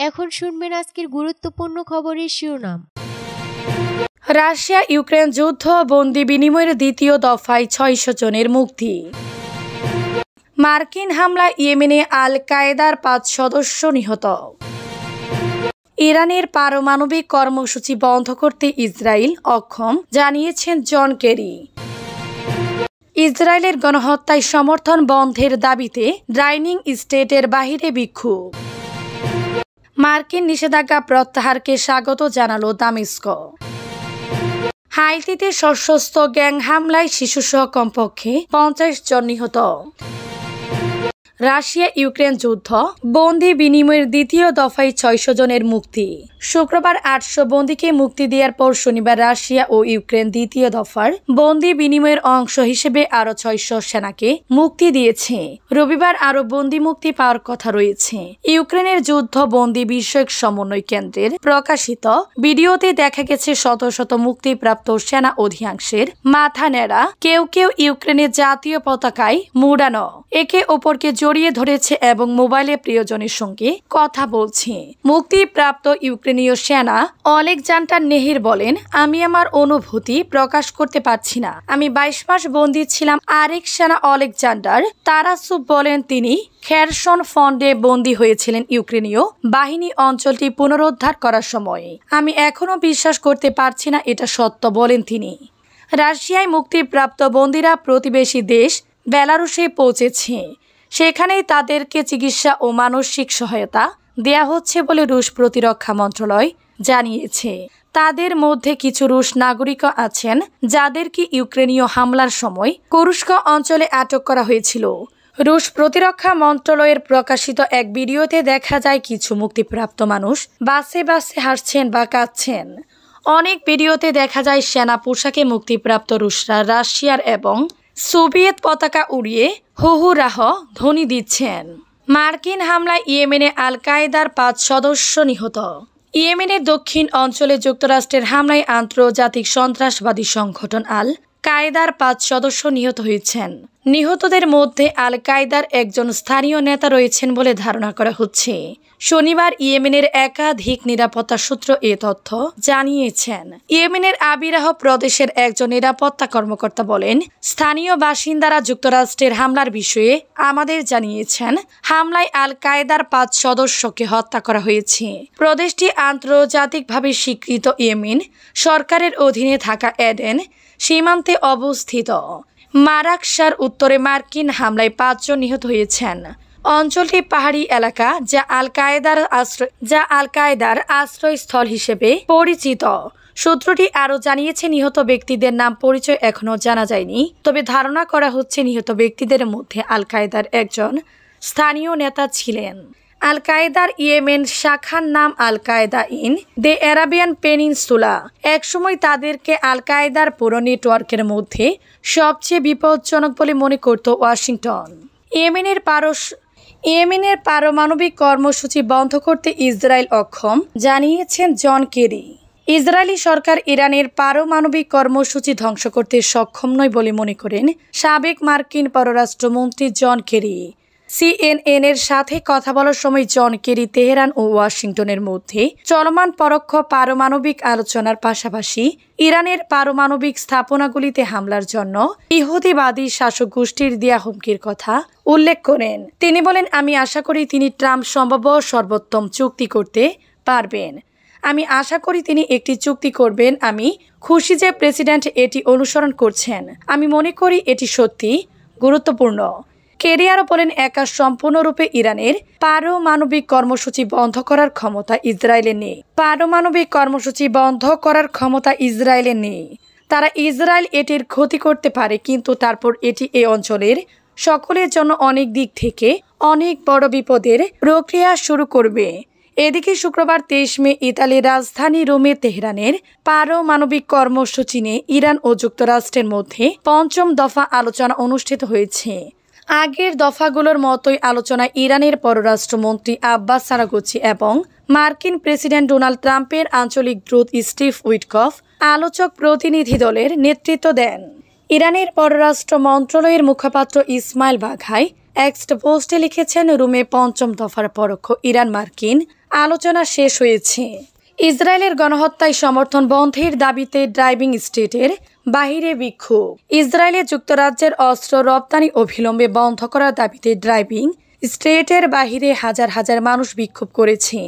এখন শুনবেন আজকের গুরুত্বপূর্ণ খবরের শিরোনাম। রাশিয়া ইউক্রেন যুদ্ধ বন্দি বিনিময়ের দ্বিতীয় দফায় ৬০০ জনের মুক্তি। মার্কিন হামলায় ইয়েমেনে আল কায়েদার ৫ সদস্য নিহত। ইরানের পারমাণবিক কর্মসূচি বন্ধ করতে ইসরায়েল অক্ষম, জানিয়েছেন জন কেরি। ইসরায়েলের গণহত্যায় সমর্থন বন্ধের দাবিতে ডাইনিং স্টেটের বাহিরে বিক্ষোভ। মার্কিন নিষেধাজ্ঞা প্রত্যাহারকে স্বাগত জানালো দামেস্ক। হাইতিতে সশস্ত্র গ্যাং হামলায় শিশুসহ কমপক্ষে ৫০ জন নিহত। রাশিয়া ইউক্রেন যুদ্ধ বন্দি বিনিময়ের দ্বিতীয় দফায় ৬০০ জনের মুক্তি। শুক্রবার ৮০০ বন্দীকে মুক্তি দেওয়ার পর শনিবার রাশিয়া ও ইউক্রেন দ্বিতীয় দফার বন্দি বিনিময়ের অংশ হিসেবে আরও ৬০০ সেনাকে মুক্তি দিয়েছে। রবিবার আরও বন্দি মুক্তি পাওয়ার কথা রয়েছে। ইউক্রেনের যুদ্ধ বন্দি বিষয়ক সমন্বয় কেন্দ্রের প্রকাশিত ভিডিওতে দেখা গেছে শত শত মুক্তিপ্রাপ্ত সেনা অধিকাংশের মাথা নেড়া, কেউ কেউ ইউক্রেনের জাতীয় পতাকায় মুড়ানো, একে অপরকে জড়িয়ে ধরেছে এবং মোবাইলে প্রিয়জনের সঙ্গে কথা বলছে। মুক্তিপ্রাপ্ত ইউক্রেনীয় সেনা অলেকজান্ডার নেহির বলেন, আমি আমার অনুভূতি প্রকাশ করতে পারছি না। আমি ২২ মাস বন্দী ছিলাম। আরেক সেনা অলেকজান্ডার তারাসুভ বলেন, তিনি খেরসন ফন্ডে বন্দী হয়েছিলেন ইউক্রেনীয় বাহিনী অঞ্চলটি পুনরুদ্ধার করার সময়। আমি এখনো বিশ্বাস করতে পারছি না এটা সত্য, বলেন তিনি। রাশিয়ায় মুক্তিপ্রাপ্ত বন্দীরা প্রতিবেশী দেশ বেলারুশে পৌঁছেছে। সেখানেই তাদেরকে চিকিৎসা ও মানসিক সহায়তা দেয়া হচ্ছে বলে রুশ প্রতিরক্ষা মন্ত্রণালয় জানিয়েছে। তাদের মধ্যে কিছু রুশ নাগরিকও আছেন যাদেরকে ইউক্রেনীয় হামলার সময় কুরস্ক অঞ্চলে আটক করা হয়েছিল। রুশ প্রতিরক্ষা মন্ত্রণালয়ের প্রকাশিত এক ভিডিওতে দেখা যায় কিছু মুক্তিপ্রাপ্ত মানুষ বাসে বাসে হাসছেন বা কাঁদছেন। অনেক ভিডিওতে দেখা যায় সেনা পোশাকে মুক্তিপ্রাপ্ত রুশরা রাশিয়ার এবং সোভিয়েত পতাকা উড়িয়ে হুহুরাহ ধ্বনি দিচ্ছেন। মার্কিন হামলায় ইয়েমেনে আল কায়েদার ৫ সদস্য নিহত। ইয়েমেনের দক্ষিণ অঞ্চলে যুক্তরাষ্ট্রের হামলায় আন্তর্জাতিক সন্ত্রাসবাদী সংগঠন আল কায়েদার ৫ সদস্য নিহত হয়েছেন। নিহতদের মধ্যে আল কায়েদার একজন স্থানীয় নেতা রয়েছেন বলে ধারণা করা হচ্ছে। শনিবার ইয়েমেনের একাধিক নিরাপত্তা সূত্র এ তথ্য জানিয়েছেন। ইয়েমেনের আবিরাহ প্রদেশের একজন নিরাপত্তা কর্মকর্তা বলেন, স্থানীয় বাসিন্দারা যুক্তরাষ্ট্রের হামলার বিষয়ে আমাদের জানিয়েছেন। হামলায় আল কায়েদার ৫ সদস্যকে হত্যা করা হয়েছে। প্রদেশটি আন্তর্জাতিকভাবে স্বীকৃত ইয়েমেন সরকারের অধীনে থাকা এডেন সীমান্তে অবস্থিত। মারাকশার উত্তরে মার্কিন হামলায় ৫ জন নিহত হয়েছেন। অঞ্চলটি পাহাড়ি এলাকা যা আল কায়েদার আশ্রয়স্থল হিসেবে পরিচিত। সূত্রটি আরও জানিয়েছে, নিহত ব্যক্তিদের নাম পরিচয় এখনও জানা যায়নি, তবে ধারণা করা হচ্ছে নিহত ব্যক্তিদের মধ্যে আল কায়েদার একজন স্থানীয় নেতা ছিলেন। আল কায়েদার ইয়েমেন শাখার নাম al Qaeda in the Arabian peninsula. একসময় তাদেরকে আল কায়েদার পুরো নেটওয়ার্কের মধ্যে সবচেয়ে বিপজ্জনক বলে মনে করত ওয়াশিংটন। ইয়েমেনের পারমাণবিক কর্মসূচি বন্ধ করতে ইসরায়েল অক্ষম, জানিয়েছেন জন কেরি। ইসরায়েলি সরকার ইরানের পারমাণবিক কর্মসূচি ধ্বংস করতে সক্ষম নয় বলে মনে করেন সাবেক মার্কিন পররাষ্ট্রমন্ত্রী জন কেরি। সিএনএন-এর সাথে কথা বলার সময় জন কেরি তেহরান ও ওয়াশিংটনের মধ্যে চলমান পরোক্ষ পারমাণবিক আলোচনার পাশাপাশি ইরানের পারমাণবিক স্থাপনাগুলিতে হামলার জন্য ইহুদিবাদী শাসক গোষ্ঠীর দেয়া হুমকির কথা উল্লেখ করেন। তিনি বলেন, আমি আশা করি তিনি ট্রাম্প সম্ভাব্য সর্বোত্তম চুক্তি করতে পারবেন। আমি আশা করি তিনি একটি চুক্তি করবেন। আমি খুশি যে প্রেসিডেন্ট এটি অনুসরণ করছেন। আমি মনে করি এটি সত্যি গুরুত্বপূর্ণ। কেরি আরও বলেন, একা সম্পূর্ণরূপে ইরানের পারমাণবিক কর্মসূচি বন্ধ করার ক্ষমতা ইসরায়েলের নেই। পারমাণবিক কর্মসূচি বন্ধ করার ক্ষমতা ইসরায়েলের নেই। তারা ইসরায়েল এটির ক্ষতি করতে পারে, কিন্তু তারপর এটি এই অঞ্চলের সকলের জন্য অনেক দিক থেকে অনেক বড় বিপদের প্রক্রিয়া শুরু করবে। এদিকে শুক্রবার ২৩ মে ইতালির রাজধানী রোমে তেহরানের পারমাণবিক কর্মসূচি নিয়ে ইরান ও যুক্তরাষ্ট্রের মধ্যে ৫ম দফা আলোচনা অনুষ্ঠিত হয়েছে। আগের দফাগুলোর মতোই আলোচনায় ইরানের পররাষ্ট্রমন্ত্রী আব্বাস আরাগচি এবং মার্কিন প্রেসিডেন্ট ডোনাল্ড ট্রাম্পের আঞ্চলিক দূত স্টিভ উইটকফ আলোচক প্রতিনিধি দলের নেতৃত্ব দেন। ইরানের পররাষ্ট্র মন্ত্রণালয়ের মুখপাত্র ইসমাইল বাঘাই এক্স পোস্টে লিখেছেন, রোমে পঞ্চম দফার পরোক্ষ ইরান মার্কিন আলোচনা শেষ হয়েছে। ইসরায়েলের গণহত্যায় সমর্থন বন্ধের দাবিতে ড্রাইভিং স্টেটের বাহিরে বিক্ষোভ। ইসরায়েলে যুক্তরাজ্যের অস্ত্র রপ্তানি অবিলম্বে বন্ধ করার দাবিতে ড্রাইভিং স্টেটের বাহিরে হাজার হাজার মানুষ বিক্ষোভ করেছে।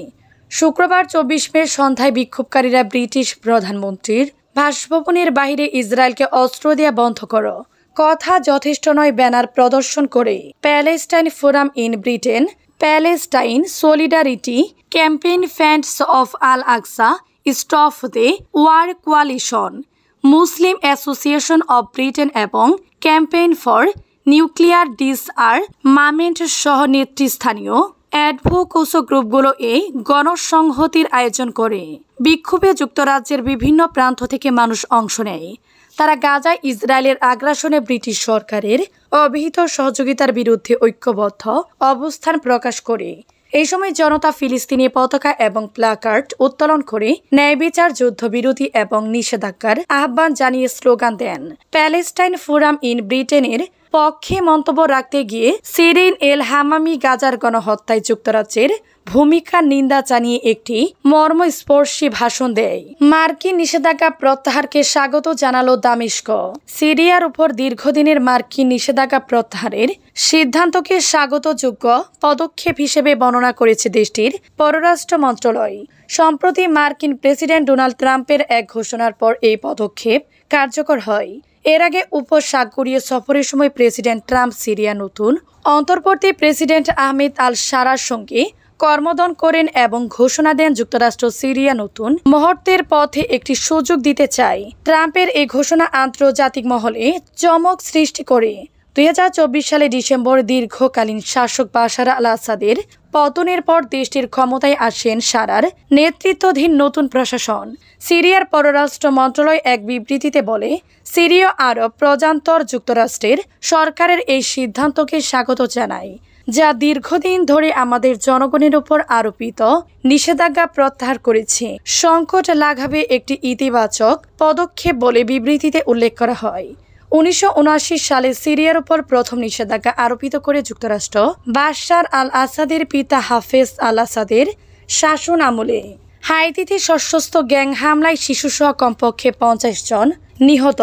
শুক্রবার 24 মে সন্ধ্যায় বিক্ষোভকারীরা ব্রিটিশ প্রধানমন্ত্রীর বাসভবনের বাইরে ইসরায়েলকে অস্ত্র দেয়া বন্ধ করো, কথা যথেষ্ট নয় ব্যানার প্রদর্শন করে Palestine forum in Britain, Palestine solidarity campaign, friends of Al Aqsa, stop the war coalition, Muslim association of Britain এবং ক্যাম্পেইন ফর নিউক্লিয়ার ডিসআরমামেন্ট সহ নেতৃস্থানীয় অ্যাডভোকেসি গ্রুপগুলো এই গণসংহতির আয়োজন করে। বিক্ষোভে যুক্তরাজ্যের বিভিন্ন প্রান্ত থেকে মানুষ অংশ নেয়। তারা গাজায় ইসরায়েলের আগ্রাসনে ব্রিটিশ সরকারের অবিহিত সহযোগিতার বিরুদ্ধে ঐক্যবদ্ধ অবস্থান প্রকাশ করে। এই সময় জনতা ফিলিস্তিনি পতাকা এবং প্ল্যাকার্ড উত্তোলন করে ন্যায়বিচার, যুদ্ধবিরতি এবং নিষেধাজ্ঞার আহ্বান জানিয়ে স্লোগান দেন। প্যালেস্টাইন ফোরাম ইন ব্রিটেনের পক্ষে মন্তব্য রাখতে গিয়ে সিরিন এল হামামি গাজার গণহত্যায় যুক্তরাজ্যের ভূমিকার নিন্দা জানিয়ে একটি মর্মস্পর্শী ভাষণ দেয়। মার্কিন নিষেধাজ্ঞা প্রত্যাহারকে স্বাগত জানালো দামেস্ক। সিরিয়ার উপর দীর্ঘদিনের মার্কিন নিষেধাজ্ঞা প্রত্যাহারের সিদ্ধান্তকে স্বাগতযোগ্য পদক্ষেপ হিসেবে বর্ণনা করেছে দেশটির পররাষ্ট্র মন্ত্রণালয়। সম্প্রতি মার্কিন প্রেসিডেন্ট ডোনাল্ড ট্রাম্পের এক ঘোষণার পর এই পদক্ষেপ কার্যকর হয়। এর আগে উপসাগরীয় সফরের সময় প্রেসিডেন্ট ট্রাম্প সিরিয়া নতুন অন্তর্বর্তী প্রেসিডেন্ট আহমেদ আল শারার সঙ্গে কর্মদন করেন এবং ঘোষণা দেন যুক্তরাষ্ট্র সিরিয়া নতুন মুহূর্তের পথে একটি সুযোগ দিতে চায়। ট্রাম্পের এই ঘোষণা আন্তর্জাতিক মহলে চমক সৃষ্টি করে। 2024 সালে ডিসেম্বর দীর্ঘকালীন শাসক বাশার আল আসাদের পতনের পর দেশটির ক্ষমতায় আসেন শারার নেতৃত্বাধীন নতুন প্রশাসন। সিরিয়ার পররাষ্ট্র মন্ত্রণালয় এক বিবৃতিতে বলে, সিরীয় আরব প্রজাতন্ত্র যুক্তরাষ্ট্রের সরকারের এই সিদ্ধান্তকে স্বাগত জানায়, যা দীর্ঘদিন ধরে আমাদের জনগণের উপর আরোপিত নিষেধাজ্ঞা প্রত্যাহার করেছে। সংকট লাঘবে একটি ইতিবাচক পদক্ষেপ বলে বিবৃতিতে উল্লেখ করা হয়। 1979 সালে সিরিয়ার উপর প্রথম নিষেধাজ্ঞা আরোপিত করে যুক্তরাষ্ট্র বাশার আল আসাদের পিতা হাফেজ আল আসাদের শাসন আমলে হাইতিতে সশস্ত্র গ্যাং হামলায় শিশুসহ কমপক্ষে 50 জন নিহত।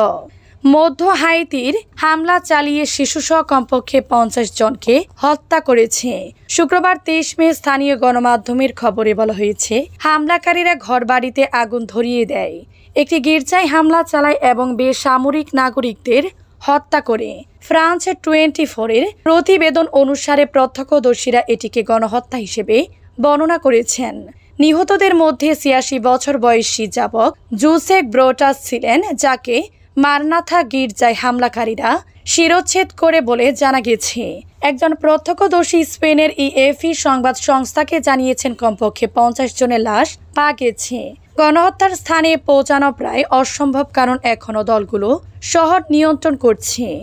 মধ্য হাইতির হামলা চালিয়ে শিশুসহ কমপক্ষে 50 জনকে হত্যা করেছে। শুক্রবার 23 মে স্থানীয় গণমাধ্যমের খবরে বলা হয়েছে, হামলাকারীরা ঘরবাড়িতে আগুন ধরিয়ে দেয়, একটি গির্জায় হামলা চালায় এবং বেসামরিক নাগরিকদের হত্যা করে। ফ্রান্স 24-এর প্রতিবেদন অনুসারে প্রত্যক্ষদর্শীরা এটিকে গণহত্যা হিসেবে বর্ণনা করেছেন। নিহতদের মধ্যে 86 বছর বয়সী যুবক জোসেফ ব্রোটাস ছিলেন, যাকে মারনাথা গির্জায় হামলাকারীরা শিরোচ্ছেদ করে বলে জানা গেছে। একজন প্রত্যক্ষদর্শী স্পেনের ইএফপি সংবাদ সংস্থাকে জানিয়েছেন, কমপক্ষে 50 জনের লাশ পাওয়া গেছে। গণহত্যার স্থানে পৌঁছানো প্রায় অসম্ভব, কারণ এখনও দলগুলো শহর নিয়ন্ত্রণ করছে।